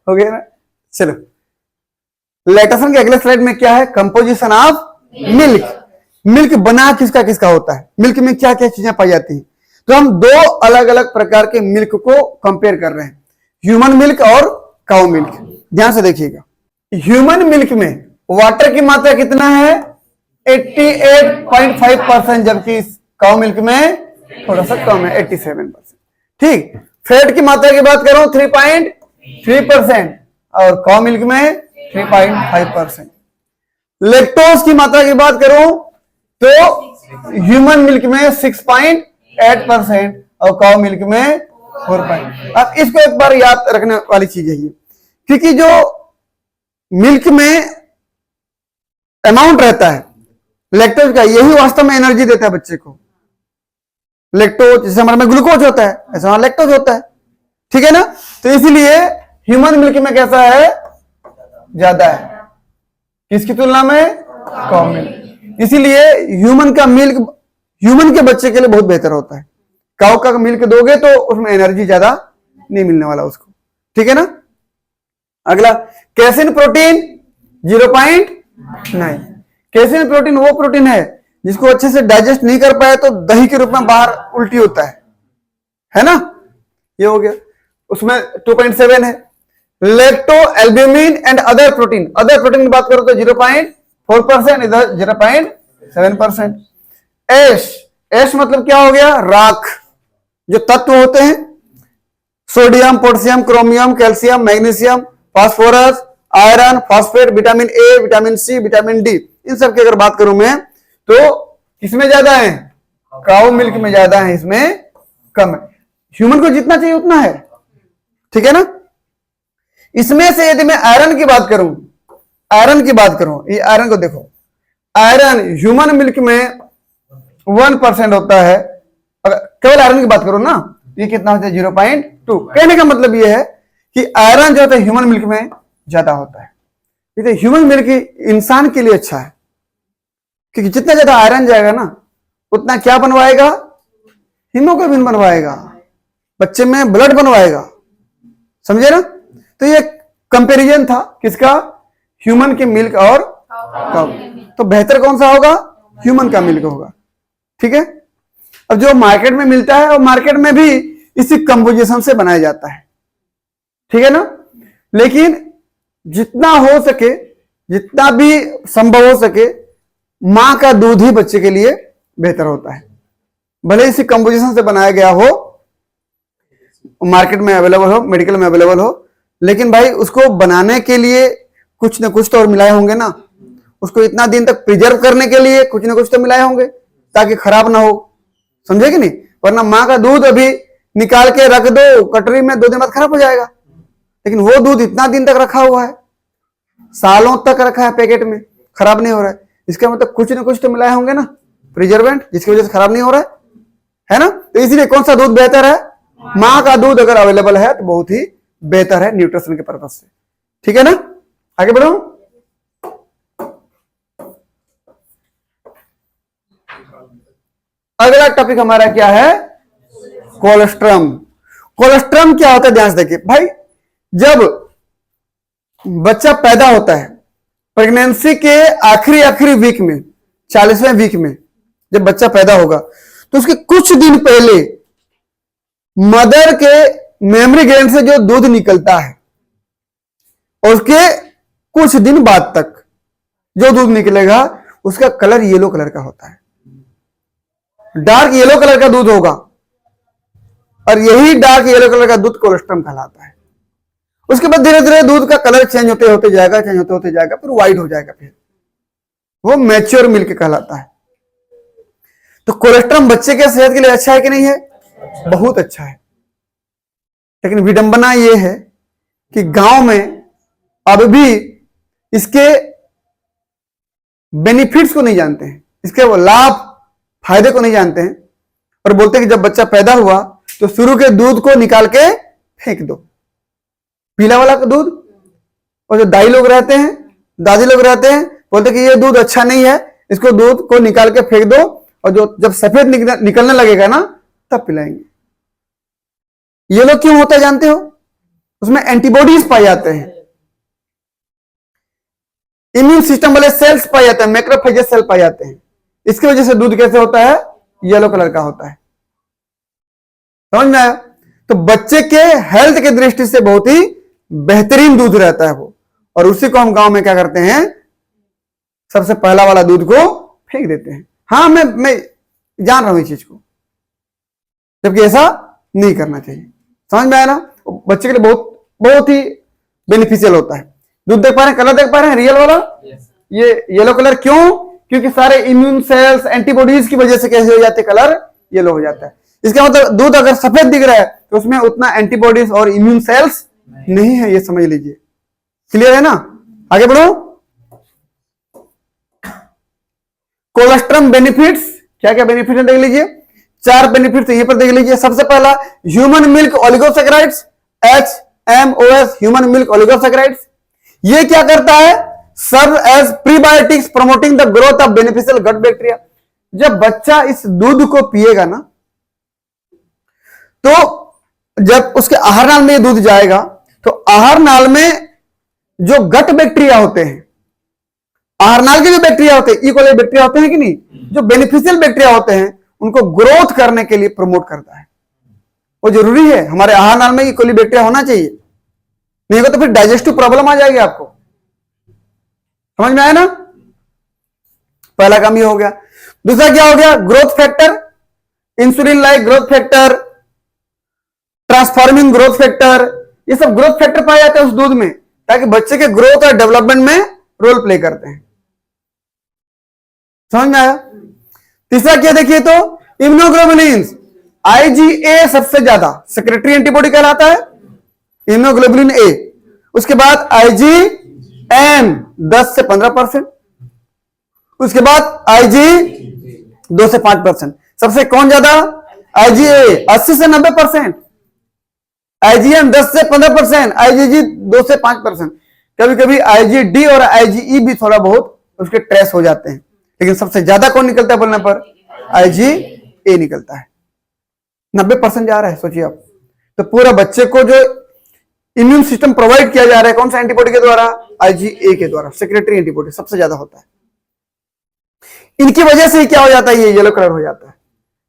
हो गया ना। चलो लेटेशन के अगले स्लाइड में क्या है, कंपोजिशन ऑफ मिल्क। मिल्क बना किसका किसका होता है, मिल्क में क्या क्या चीजें पाई जाती हैं। तो हम दो अलग अलग प्रकार के मिल्क को कंपेयर कर रहे हैं, ह्यूमन मिल्क और काउ मिल्क। ध्यान से देखिएगा, ह्यूमन मिल्क में वाटर की मात्रा कितना है 88.5%, जबकि काउ मिल्क में थोड़ा सा कम है 87%। ठीक, फैट की मात्रा की बात करूं 3.3% और काउ मिल्क में 3.5%। लैक्टोज की मात्रा की बात करूं तो ह्यूमन मिल्क में 6.8% और काउ मिल्क में 4%। अब इसको एक बार याद रखने वाली चीज है ये, क्योंकि जो मिल्क में अमाउंट रहता है लैक्टोज का, यही वास्तव में एनर्जी देता है बच्चे को। लैक्टोज जैसे हमारे में ग्लूकोज होता है, ऐसा हमारा लैक्टोज होता है, ठीक है ना। तो इसीलिए ह्यूमन मिल्क में कैसा है, ज्यादा है, किसकी तुलना में, काउ मिल्क। इसीलिए ह्यूमन का मिल्क ह्यूमन के बच्चे के लिए बहुत बेहतर होता है। काउ का मिल्क दोगे तो उसमें एनर्जी ज्यादा नहीं मिलने वाला उसको, ठीक है ना। अगला कैसिन प्रोटीन 0.9। कैसिन प्रोटीन वो प्रोटीन है जिसको अच्छे से डाइजेस्ट नहीं कर पाए तो दही के रूप में बाहर उल्टी होता है ना, ये हो गया। उसमें 2.7 है। Lacto albumin and other protein की बात करो तो 0.4%, इधर 0.7%। एश मतलब क्या हो गया, राख। जो तत्व होते हैं sodium, potassium, chromium, calcium, magnesium, phosphorus, iron, phosphate, vitamin A, vitamin C, vitamin D, इन सब की अगर बात करूं मैं तो किसमें ज्यादा है, काउ मिल्क में ज्यादा है, इसमें कम है। ह्यूमन को जितना चाहिए उतना है, ठीक है ना। इसमें से यदि मैं आयरन की बात करूं, ये आयरन को देखो, आयरन ह्यूमन मिल्क में 1% होता है। अगर केवल आयरन की बात करो ना, ये कितना होता है 0.2। कहने का मतलब ये है कि आयरन जो होता है ह्यूमन मिल्क में ज्यादा होता है। ह्यूमन मिल्क इंसान के लिए अच्छा है, क्योंकि जितना ज्यादा आयरन जाएगा ना उतना क्या बनवाएगा, हीमोग्लोबिन बनवाएगा, बच्चे में ब्लड बनवाएगा, समझे ना। तो ये कंपैरिजन था किसका, ह्यूमन के मिल्क और काउ। तो बेहतर कौन सा होगा, ह्यूमन का मिल्क होगा, ठीक है। अब जो मार्केट में मिलता है और मार्केट में भी इसी कंपोजिशन से बनाया जाता है, ठीक है ना। लेकिन जितना हो सके, जितना भी संभव हो सके, मां का दूध ही बच्चे के लिए बेहतर होता है। भले इसी कंपोजिशन से बनाया गया हो, मार्केट में अवेलेबल हो, मेडिकल में अवेलेबल हो, लेकिन भाई उसको बनाने के लिए कुछ न कुछ तो और मिलाए होंगे ना। उसको इतना दिन तक प्रिजर्व करने के लिए कुछ न कुछ तो मिलाए होंगे ताकि खराब ना हो, समझे कि नहीं। वरना माँ का दूध अभी निकाल के रख दो कटोरी में, 2 दिन बाद खराब हो जाएगा। लेकिन वो दूध इतना दिन तक रखा हुआ है, सालों तक रखा है पैकेट में, खराब नहीं हो रहा है। इसका मतलब कुछ न कुछ तो मिलाए होंगे ना प्रिजर्वेंट, जिसकी वजह से खराब नहीं हो रहा है ना। तो इसलिए कौन सा दूध बेहतर है, माँ का दूध अगर अवेलेबल है तो बहुत ही बेहतर है न्यूट्रिशन के पर्पज से, ठीक है ना। आगे बढ़ो। अगला टॉपिक हमारा क्या है, कोलेस्ट्रम। कोलेस्ट्रम क्या होता है, ध्यान से देखिए भाई। जब बच्चा पैदा होता है, प्रेगनेंसी के आखिरी वीक में, 40वें वीक में जब बच्चा पैदा होगा तो उसके कुछ दिन पहले मदर के मेमरी ग्लैंड से जो दूध निकलता है, और उसके कुछ दिन बाद तक जो दूध निकलेगा उसका कलर येलो कलर का होता है, डार्क येलो कलर का दूध होगा। और यही डार्क येलो कलर का दूध कोलेस्ट्रम कहलाता है। उसके बाद धीरे धीरे दूध का कलर चेंज होते जाएगा, फिर व्हाइट हो जाएगा, फिर वो मैच्योर मिल्क कहलाता है। तो कोलेस्ट्रम बच्चे के सेहत के लिए अच्छा है कि नहीं है, बहुत अच्छा है। लेकिन विडंबना यह है कि गांव में अब भी इसके बेनिफिट्स को नहीं जानते हैं, इसके वो लाभ फायदे को नहीं जानते हैं, और बोलते हैं कि जब बच्चा पैदा हुआ तो शुरू के दूध को निकाल के फेंक दो, पीला वाला का दूध। और जो दाई लोग रहते हैं, दादी लोग रहते हैं, बोलते हैं कि ये दूध अच्छा नहीं है, इसको दूध को निकाल के फेंक दो, और जो जब सफेद निकलने लगेगा ना तब पिलाएंगे। ये लोग क्यों होता है जानते हो, उसमें एंटीबॉडीज पाए जाते हैं, इम्यून सिस्टम वाले सेल्स पाए जाते हैं, मैक्रोफेजेस सेल पाए जाते हैं। इसकी वजह से दूध कैसे होता है? येलो कलर का होता है। समझ में आया? तो बच्चे के हेल्थ की दृष्टि से बहुत ही बेहतरीन दूध रहता है वो, और उसी को हम गांव में क्या करते हैं, सबसे पहला वाला दूध को फेंक देते हैं। हाँ, मैं जान रहा हूं इस चीज को, जबकि ऐसा नहीं करना चाहिए। समझ में आया ना? बच्चे के लिए बहुत बहुत ही बेनिफिशियल होता है। दूध देख पा रहे हैं, कलर देख पा रहे हैं रियल वाला? ये येलो कलर क्यों? क्योंकि सारे इम्यून सेल्स, एंटीबॉडीज की वजह से कैसे हो जाते, कलर येलो हो जाता है। इसका मतलब दूध अगर सफेद दिख रहा है तो उसमें उतना एंटीबॉडीज और इम्यून सेल्स नहीं है, ये समझ लीजिए। क्लियर है ना? आगे बढ़ो। कोलेस्ट्रम बेनिफिट्स, क्या क्या बेनिफिट है देख लीजिए। 4 बेनिफिट्स यहीं पर देख लीजिए। सबसे पहला, human milk oligosaccharides, HMOS, human milk oligosaccharides. ये क्या करता है? Serve as prebiotics promoting the growth of beneficial gut bacteria. जब बच्चा इस दूध को पिएगा ना, तो जब उसके आहार नाल में दूध जाएगा तो आहार नाल में जो गट बैक्टीरिया होते हैं, आहार नाल के जो बैक्टीरिया होते हैं, इकोली बैक्टीरिया होते हैं कि नहीं, जो बेनिफिशियल बैक्टीरिया होते हैं, उनको ग्रोथ करने के लिए प्रमोट करता है। वो जरूरी है, हमारे आहार नाल में इकोली बैक्टीरिया होना चाहिए, नहीं होगा तो फिर डाइजेस्टिव प्रॉब्लम आ जाएगी आपको। समझ में आया ना? पहला काम ये हो गया। दूसरा क्या हो गया? Growth factor, insulin like growth factor, transforming growth factor, ये सब ग्रोथ फैक्टर पाए जाते हैं उस दूध में, ताकि बच्चे के ग्रोथ और डेवलपमेंट में रोल प्ले करते हैं। समझ में आया? तीसरा क्या देखिए तो, इम्यूनोग्लोबुलिन्स, IgA सबसे ज्यादा सेक्रेटरी एंटीबॉडी कहलाता है, इम्यूनोग्लोबुलिन A। उसके बाद IgM 10 से 15%, उसके बाद Ig 2 से 5%। सबसे कौन ज्यादा? IgA 80 से 90%, IgM 10 से 15%, IgG 2 से 5%। कभी कभी IgD और IgE भी थोड़ा बहुत उसके ट्रेस हो जाते हैं, लेकिन सबसे ज्यादा कौन निकलता है बोलने पर? IgA निकलता है। 90% जा रहा है, सोचिए आप। तो पूरा बच्चे को जो इम्यून सिस्टम प्रोवाइड किया जा रहा है कौन सा एंटीबॉडी के द्वारा? IgA के द्वारा, सेक्रेटरी एंटीबॉडी सबसे ज्यादा होता है। इनकी वजह से क्या हो जाता है? ये येलो कलर हो जाता है।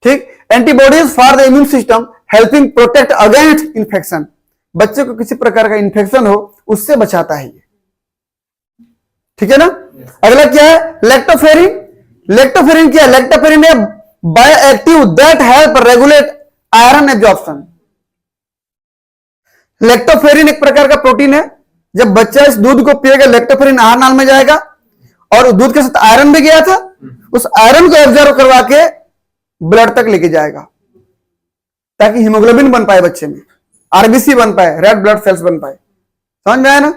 ठीक, antibodies for the immune system helping protect against infection. बच्चे को किसी प्रकार का इंफेक्शन हो उससे बचाता है ये। ठीक है ना? अगला क्या है? लेक्टोफेरिन। लेक्टोफेरिन क्या है? लेक्टोफेरिन है bioactive that help regulate iron absorption. Lactoferrin एक प्रकार का प्रोटीन है। जब बच्चा इस दूध को पिएगा, लेक्टोफेरिन आहार नाल में जाएगा, और दूध के साथ आयरन भी गया था, उस आयरन को एब्जॉर्ब करवा के ब्लड तक लेके जाएगा, ताकि हीमोग्लोबिन बन पाए बच्चे में, आरबीसी बन पाए, रेड ब्लड सेल्स बन पाए। समझ में आया ना?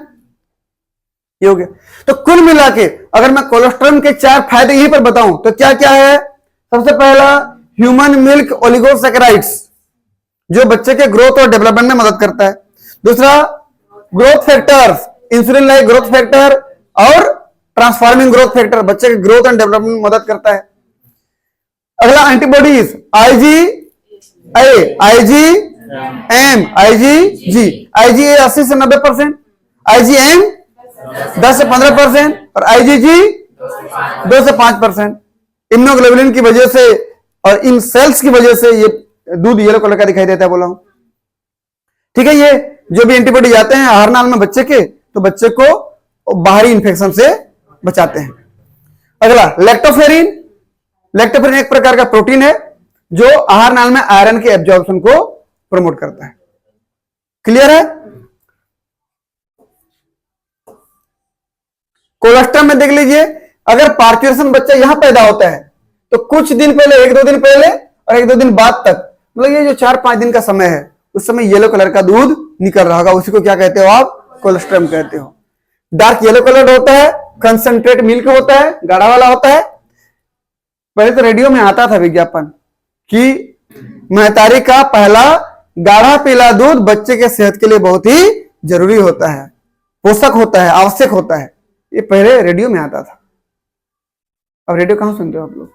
ये हो गया। तो कुल मिला के अगर मैं कोलेस्ट्रॉल के 4 फायदे यहीं पर बताऊं तो क्या क्या है? सबसे पहला, ह्यूमन मिल्क ओलिगोसैकेराइड्स, जो बच्चे के ग्रोथ और डेवलपमेंट में मदद करता है। दूसरा, growth factors, insulin like growth factor और ट्रांसफॉर्मिंग ग्रोथ फैक्टर, बच्चे के ग्रोथ एंड डेवलपमेंट में मदद करता है। अगला, antibodies, IgA, IgM, IgG। IgA 80 से 90%, IgM 10 से 15% और IgG 2 से 5%। इम्यूनोग्लोबुलिन की वजह से और इन सेल्स की वजह से ये दूध येलो कलर का दिखाई देता है, बोला हूं। ठीक है, ये जो भी एंटीबॉडी जाते हैं आहार नाल में बच्चे के, तो बच्चे को बाहरी इंफेक्शन से बचाते हैं। अगला, लेक्टोफेरिन। लेक्टोफेरिन एक प्रकार का प्रोटीन है जो आहार नाल में आयरन के एब्जॉर्प्शन को प्रमोट करता है। क्लियर है? कोलेस्ट्रॉल में देख लीजिए, अगर पार्क्यूरेशन बच्चा यहां पैदा होता है तो कुछ दिन पहले, 1-2 दिन पहले और 1-2 दिन बाद तक, मतलब ये जो 4-5 दिन का समय है, उस समय येलो कलर का दूध निकल रहा होगा। उसी को क्या कहते हो आप? कोलेस्ट्रॉल कहते हो। डार्क येलो कलर होता है, कंसंट्रेट मिल्क होता है, गाढ़ा वाला होता है। पहले तो रेडियो में आता था विज्ञापन कि महतारी का पहला गाढ़ा पीला दूध बच्चे के सेहत के लिए बहुत ही जरूरी होता है, पोषक होता है, आवश्यक होता है। ये पहले रेडियो में आता था। अब रेडियो कहां सुनते हो आप लोग?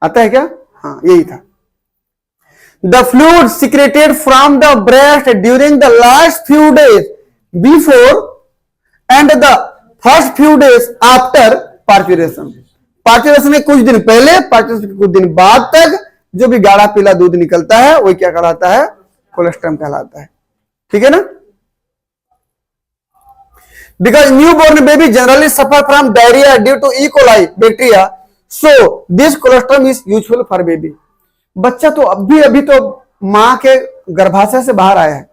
आता है क्या? हाँ, यही था। The fluid secreted from the breast during the last few days before and the first few days after parturition. Parturition के कुछ दिन पहले, पार्चुरेशन के कुछ दिन बाद तक जो भी गाढ़ा पीला दूध निकलता है वही क्या कहलाता है? कोलेस्ट्रम कहलाता है। ठीक है ना? Because new born baby generally suffer from diarrhoea due to E coli bacteria, so this colostrum is useful for baby. बच्चा तो अभी तो मां के गर्भाशय से बाहर आया है,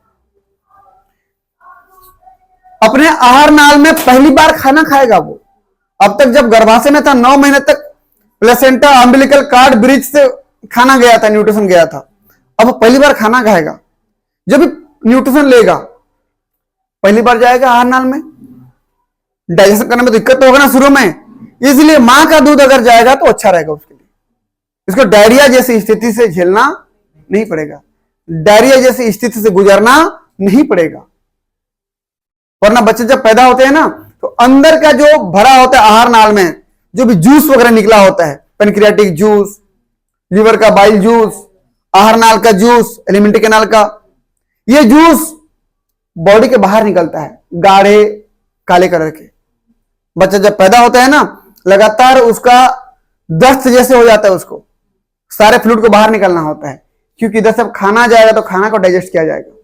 अपने आहार नाल में पहली बार खाना खाएगा वो। अब तक जब गर्भाशय में था 9 महीने तक प्लेसेंटा अम्बिलिकल कार्ड ब्रिज से खाना गया था, न्यूट्रिशन गया था। अब वो पहली बार खाना खाएगा, जब भी न्यूट्रिशन लेगा पहली बार जाएगा आहार नाल में, डाइजेशन करने में दिक्कत तो होगा ना शुरू में। इसलिए मां का दूध अगर जाएगा तो अच्छा रहेगा उसके लिए। इसको डायरिया जैसी स्थिति से झेलना नहीं पड़ेगा, डायरिया जैसी स्थिति से गुजरना नहीं पड़ेगा। वरना बच्चे जब पैदा होते हैं ना तो अंदर का जो भरा होता है आहार नाल में, जो भी जूस वगैरह निकला होता है, पेनक्रियाटिक जूस, लीवर का बाइल जूस, आहार नाल का जूस, एलिमेंट्री कैनाल का, ये जूस बॉडी के बाहर निकलता है गाढ़े काले कलर के। बच्चा जब पैदा होता है ना लगातार उसका दस्त जैसे हो जाता है, उसको सारे फ्लूइड को बाहर निकलना होता है, क्योंकि इधर सब खाना जाएगा तो खाना को डाइजेस्ट किया जाएगा।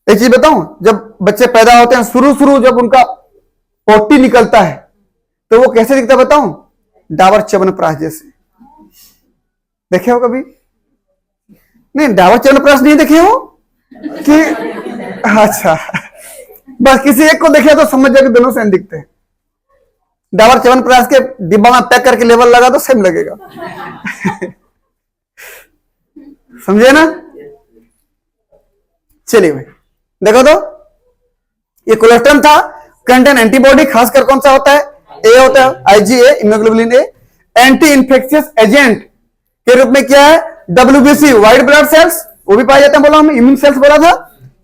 एक चीज बताऊं, जब बच्चे पैदा होते हैं शुरू जब उनका पोटी निकलता है तो वो कैसे दिखता है बताऊं? डाबर च्यवनप्राश जैसे। देखे हो कभी? नहीं, डाबर च्यवनप्राश नहीं देखे हो कि? अच्छा, बस किसी एक को देखे तो समझ जाए कि दोनों सेम दिखते हैं। डाबर च्यवनप्राश के डिब्बा में पैक करके लेबल लगा तो सेम लगेगा। समझे ना? चलिए भाई देखो तो, ये कोलेस्ट्रम था, कंटेन एंटीबॉडी, खासकर कौन सा होता है? ए होता है, IgA, immunoglobulin A. Anti infectious agent के रूप में क्या है? डब्ल्यूबीसी, व्हाइट ब्लड सेल्स, वो भी पाए जाते हैं, बोला हमने इम्यून सेल्स बोला था।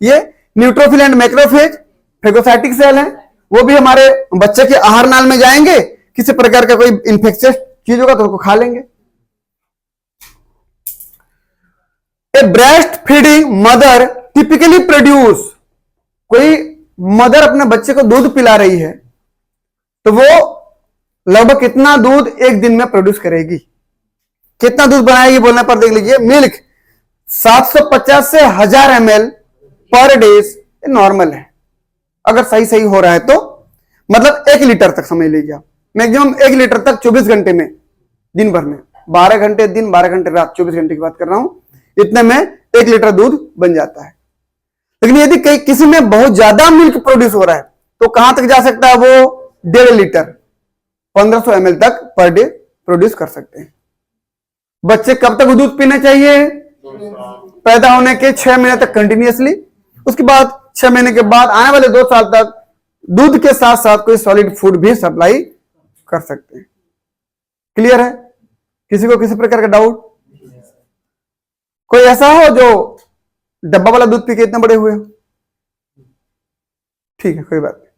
ये neutrophil and macrophage phagocytic cell है, वो भी हमारे बच्चे के आहार नाल में जाएंगे, किसी प्रकार का कोई इन्फेक्शियस चीज होगा तो उसको खा लेंगे। A breast feeding mother typically produce, कोई मदर अपने बच्चे को दूध पिला रही है तो वो लगभग कितना दूध एक दिन में प्रोड्यूस करेगी? कितना दूध बनाएगी बोलने पर देख लीजिए, मिल्क 750 से 1000 ml पर डेज नॉर्मल है, अगर सही हो रहा है तो। मतलब 1 लीटर तक समझ लीजिए आप, मैक्सिमम 1 लीटर तक 24 घंटे में, दिन भर में 12 घंटे दिन 12 घंटे रात, 24 घंटे की बात कर रहा हूं, इतने में 1 लीटर दूध बन जाता है। लेकिन यदि किसी में बहुत ज्यादा मिल्क प्रोड्यूस हो रहा है तो कहां तक जा सकता है? वो 1.5 लीटर 1500 ml तक पर डे प्रोड्यूस कर सकते हैं। बच्चे कब तक दूध पीना चाहिए? पैदा होने के 6 महीने तक कंटिन्यूअसली, उसके बाद 6 महीने के बाद आने वाले 2 साल तक दूध के साथ साथ कोई सॉलिड फूड भी सप्लाई कर सकते हैं। क्लियर है? किसी को किसी प्रकार का डाउट? कोई ऐसा हो जो डब्बा वाला दूध पी के इतने बड़े हुए हो? ठीक है, कोई बात नहीं।